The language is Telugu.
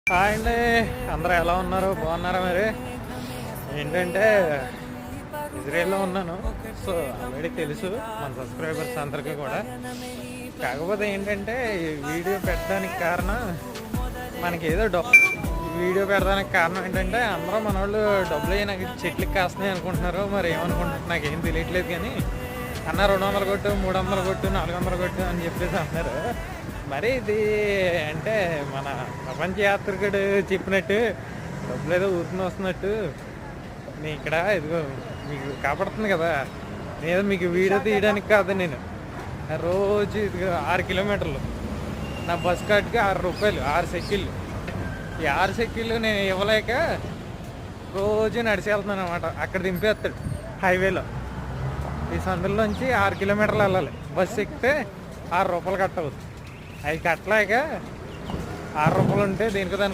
హాయ్ అండి, అందరూ ఎలా ఉన్నారు? బాగున్నారా? మరి ఏంటంటే ఇజ్రాయెల్లో ఉన్నాను. సో ఆల్రెడీ తెలుసు మన సబ్స్క్రైబర్స్ అందరికీ కూడా. కాకపోతే ఏంటంటే ఈ వీడియో పెట్టడానికి కారణం మనకి ఏదో వీడియో పెట్టడానికి కారణం ఏంటంటే అందరూ మన వాళ్ళు డబ్బులు అయ్యి నాకు చెట్లకి కాస్తున్నాయి అనుకుంటున్నారు. మరి ఏమనుకుంటున్నారు నాకేం తెలియట్లేదు. కానీ అన్న 200 కొట్టు, 300 కొట్టు, 400 కొట్టు అని చెప్పేసి అంటున్నారు. మరి ఇది అంటే మన ప్రపంచ యాత్రికుడు చెప్పినట్టు డబ్బులు ఏదో ఊరుకుని వస్తున్నట్టు నేను ఇక్కడ ఇదిగో మీకు కాపాడుతుంది కదా. నేను మీకు వీడియో తీయడానికి కాదు, నేను రోజు ఇదిగో 6 కిలోమీటర్లు నా బస్ కార్డ్కి 6 రూపాయలు, 6 సెక్కిళ్ళు. ఈ 6 సెక్కిళ్ళు నేను ఇవ్వలేక రోజు నడిచి వెళ్తున్నాను అనమాట. అక్కడ దింపేస్తాడు హైవేలో. ఈ సందులోంచి 6 కిలోమీటర్లు వెళ్ళాలి. బస్సు ఎక్కితే 6 రూపాయలు కట్టవుతుంది. అవి కట్టలేక 6 రూపాయలు ఉంటే దీనికి దానికి